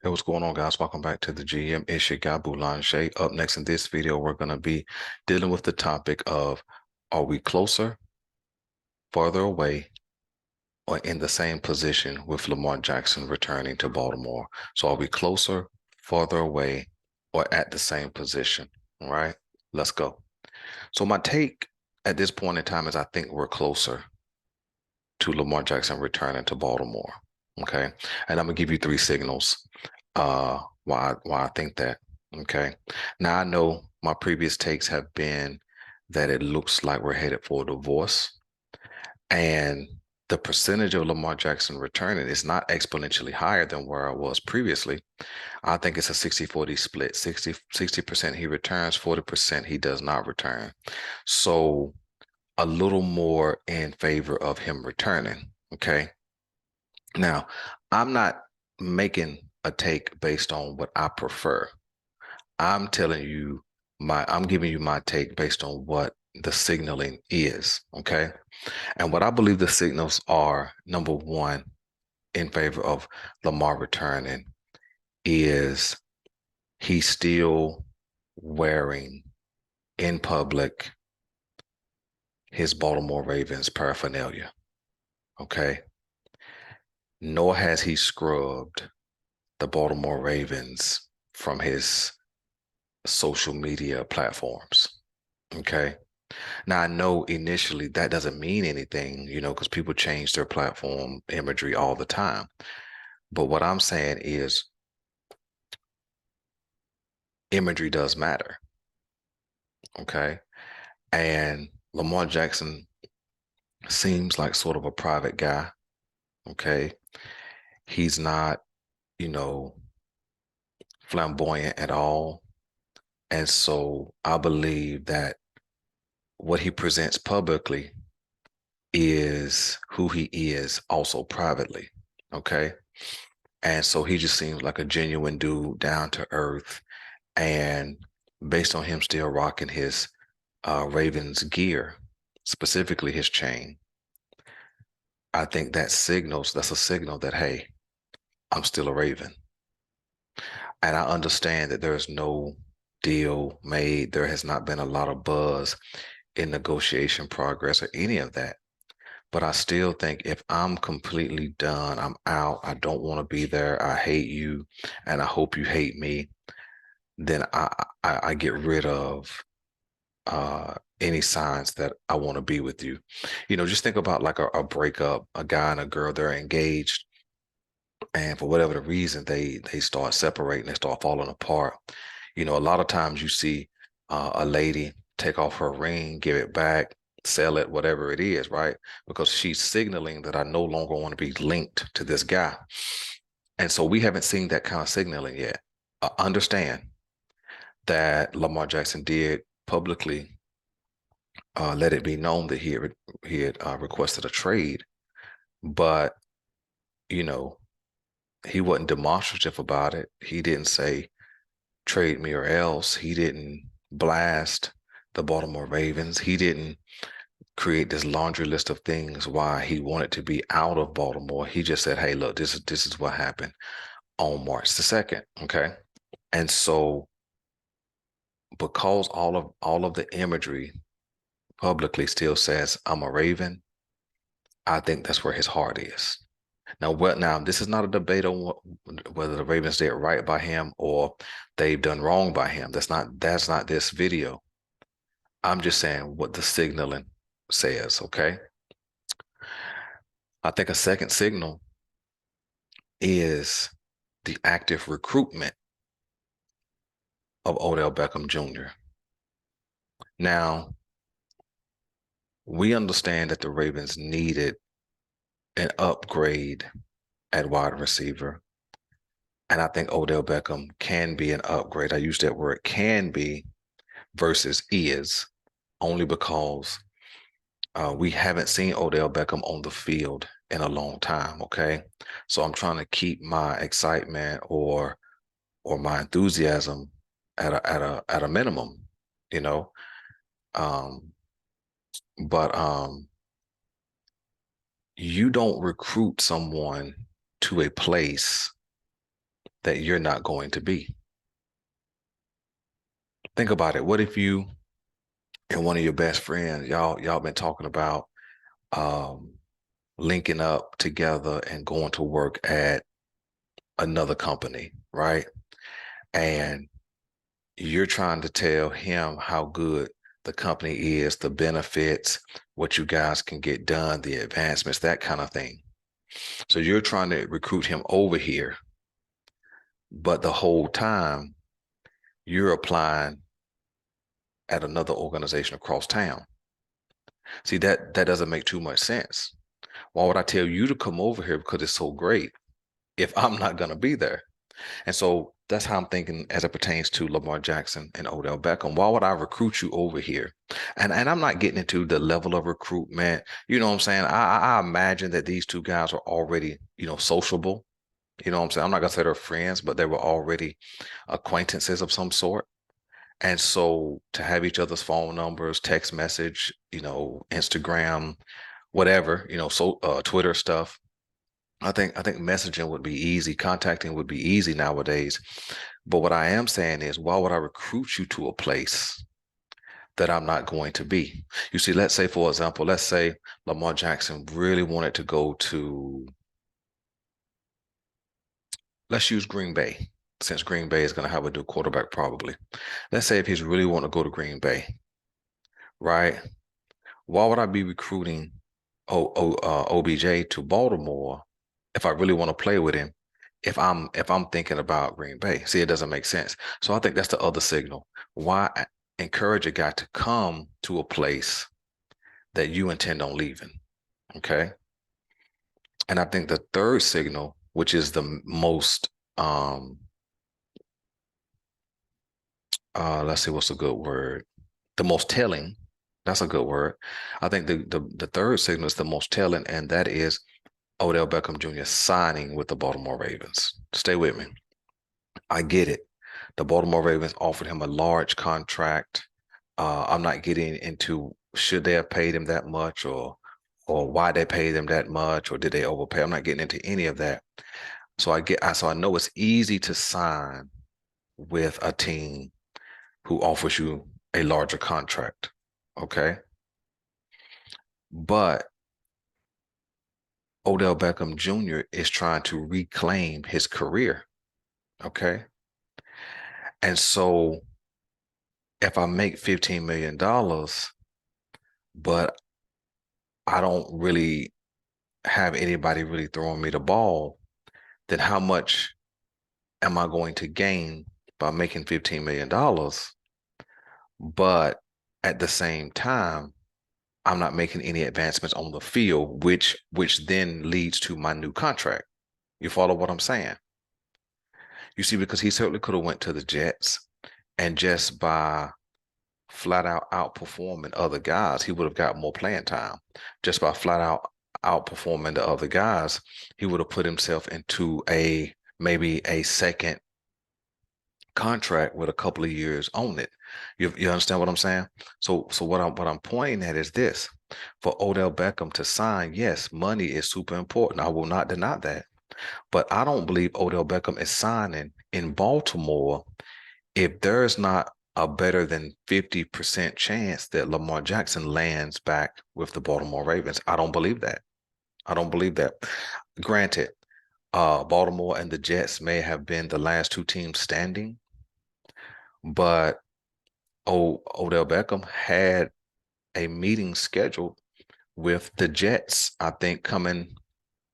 Hey, what's going on, guys? Welcome back to the GM. It's your guy, Boulanger. Up next in this video, we're going to be dealing with the topic of, are we closer, farther away, or in the same position with Lamar Jackson returning to Baltimore? So are we closer, farther away, or at the same position? All right, let's go. So my take at this point in time is I think we're closer to Lamar Jackson returning to Baltimore. Okay. And I'm gonna give you three signals why I think that. Okay. Now I know my previous takes have been that it looks like we're headed for a divorce. And the percentage of Lamar Jackson returning is not exponentially higher than where I was previously. I think it's a 60-40 split. 60% he returns, 40% he does not return. So a little more in favor of him returning. Okay. Now, I'm not making a take based on what I prefer. I'm telling you I'm giving you my take based on what the signaling is. Okay. And what I believe the signals are, number one, in favor of Lamar returning is he's still wearing in public his Baltimore Ravens paraphernalia. Okay. Nor has he scrubbed the Baltimore Ravens from his social media platforms. Okay. Now, I know initially that doesn't mean anything, because people change their platform imagery all the time. But what I'm saying is imagery does matter. Okay. And Lamar Jackson seems like sort of a private guy. Okay. He's not, you know, flamboyant at all. And so I believe that what he presents publicly is who he is also privately. Okay. And so he just seems like a genuine dude, down to earth. And based on him still rocking his Ravens gear, specifically his chain, I think that's a signal that, hey, I'm still a Raven. And I understand that there's no deal made. There has not been a lot of buzz in negotiation progress or any of that. But I still think if I'm completely done, I'm out, I don't want to be there, I hate you, and I hope you hate me, then I get rid of any signs that I want to be with you. Just think about like a breakup, a guy and a girl, they're engaged, and for whatever the reason, they start separating, they start falling apart. A lot of times you see a lady take off her ring, give it back, sell it, whatever it is, right? Because she's signaling that I no longer want to be linked to this guy. And so we haven't seen that kind of signaling yet. Understand that Lamar Jackson did publicly let it be known that he had requested a trade, but you know he wasn't demonstrative about it. He didn't say trade me or else. He didn't blast the Baltimore Ravens. He didn't create this laundry list of things why he wanted to be out of Baltimore. He just said, "Hey, look, this is what happened on March the 2nd." Okay, and so because all of the imagery publicly still says I'm a Raven, I think that's where his heart is. Now this is not a debate on whether the Ravens did right by him or they've done wrong by him. That's not this video. I'm just saying what the signaling says, okay? I think a second signal is the active recruitment of Odell Beckham Jr. Now, we understand that the Ravens needed an upgrade at wide receiver. And I think Odell Beckham can be an upgrade. I use that word can be versus is, only because we haven't seen Odell Beckham on the field in a long time. Okay. So I'm trying to keep my excitement or my enthusiasm at a minimum, you know. Um, but you don't recruit someone to a place that you're not going to be. Think about it. What if you and one of your best friends, y'all been talking about um, linking up together and going to work at another company, right? And you're trying to tell him how good the company is, the benefits, what you guys can get done, the advancements, that kind of thing. So you're trying to recruit him over here, but the whole time you're applying at another organization across town. See, that doesn't make too much sense. Why would I tell you to come over here because it's so great if I'm not going to be there? And so that's how I'm thinking as it pertains to Lamar Jackson and Odell Beckham. Why would I recruit you over here? And I'm not getting into the level of recruitment. You know what I'm saying? I imagine that these two guys are already, sociable. You know what I'm saying? I'm not gonna say they're friends, but they were already acquaintances of some sort. And so to have each other's phone numbers, text message, Instagram, whatever, so Twitter stuff. I think messaging would be easy, contacting would be easy nowadays. But what I am saying is, why would I recruit you to a place that I'm not going to be? You see, let's say, for example, let's say Lamar Jackson really wanted to go to, let's use Green Bay, since Green Bay is going to have a new quarterback probably. Let's say if he's really want to go to Green Bay, right? Why would I be recruiting OBJ to Baltimore if I really want to play with him? If I'm thinking about Green Bay, see, it doesn't make sense. So I think that's the other signal. Why encourage a guy to come to a place that you intend on leaving? Okay. And I think the third signal, which is the most let's see, what's a good word? The most telling. That's a good word. I think the third signal is the most telling, and that is Odell Beckham Jr. signing with the Baltimore Ravens. Stay with me. I get it. The Baltimore Ravens offered him a large contract. I'm not getting into should they have paid him that much or why they paid him that much or did they overpay? I'm not getting into any of that. So I know it's easy to sign with a team who offers you a larger contract. Okay. But Odell Beckham Jr. is trying to reclaim his career. Okay. And so if I make $15 million, but I don't really have anybody really throwing me the ball, then how much am I going to gain by making $15 million? But at the same time, I'm not making any advancements on the field, which then leads to my new contract. You follow what I'm saying? You see, because he certainly could have went to the Jets and just by flat out outperforming other guys, he would have got more playing time. Just by flat out outperforming the other guys, he would have put himself into maybe a second contract with a couple of years on it. You understand what I'm saying? So what I'm pointing at is this. For Odell Beckham to sign, yes, money is super important. I will not deny that. But I don't believe Odell Beckham is signing in Baltimore if there's not a better than 50% chance that Lamar Jackson lands back with the Baltimore Ravens. I don't believe that. I don't believe that. Granted, Baltimore and the Jets may have been the last two teams standing, but Odell Beckham had a meeting scheduled with the Jets, I think, coming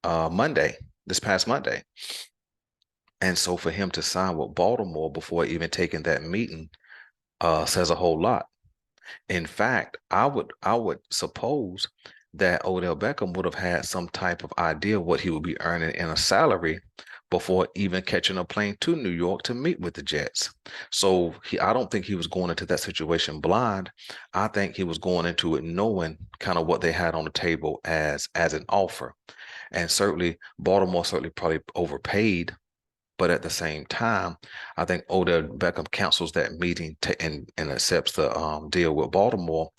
Monday, this past Monday. And so for him to sign with Baltimore before even taking that meeting says a whole lot. In fact, I would suppose that Odell Beckham would have had some type of idea what he would be earning in a salary before even catching a plane to New York to meet with the Jets. So I don't think he was going into that situation blind. I think he was going into it knowing kind of what they had on the table as an offer. And certainly Baltimore certainly probably overpaid. But at the same time, I think Odell Beckham cancels that meeting and accepts the deal with Baltimore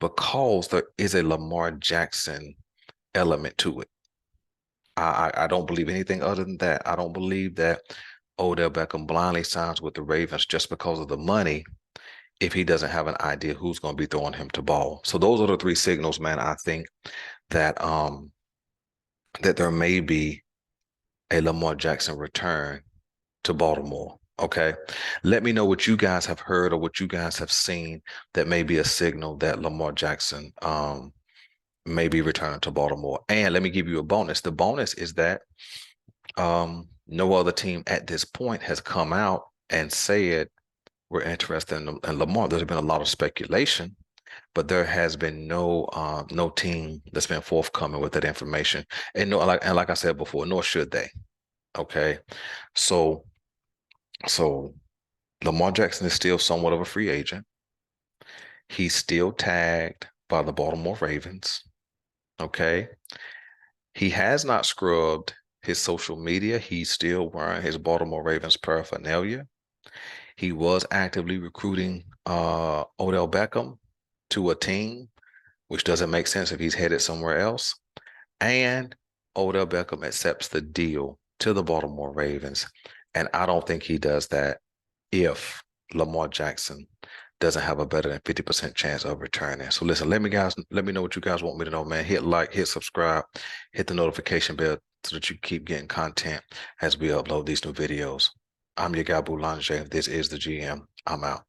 because there is a Lamar Jackson element to it. I don't believe anything other than that. I don't believe that Odell Beckham blindly signs with the Ravens just because of the money if he doesn't have an idea who's going to be throwing him to ball. So those are the three signals, man. I think that that there may be a Lamar Jackson return to Baltimore. Okay. Let me know what you guys have heard or what you guys have seen that may be a signal that Lamar Jackson may be returning to Baltimore. And let me give you a bonus. The bonus is that no other team at this point has come out and said we're interested in Lamar. There's been a lot of speculation, but there has been no team that's been forthcoming with that information. And no, like I said before, nor should they. Okay. So so Lamar Jackson is still somewhat of a free agent. He's still tagged by the Baltimore Ravens. Okay. He has not scrubbed his social media. He's still wearing his Baltimore Ravens paraphernalia. He was actively recruiting Odell Beckham to a team, which doesn't make sense if he's headed somewhere else. And Odell Beckham accepts the deal to the Baltimore Ravens. And I don't think he does that if Lamar Jackson doesn't have a better than 50% chance of returning. So listen, let me know what you guys want me to know, man. Hit like, hit subscribe, hit the notification bell so that you keep getting content as we upload these new videos. I'm your guy, Boulanger. This is the GM. I'm out.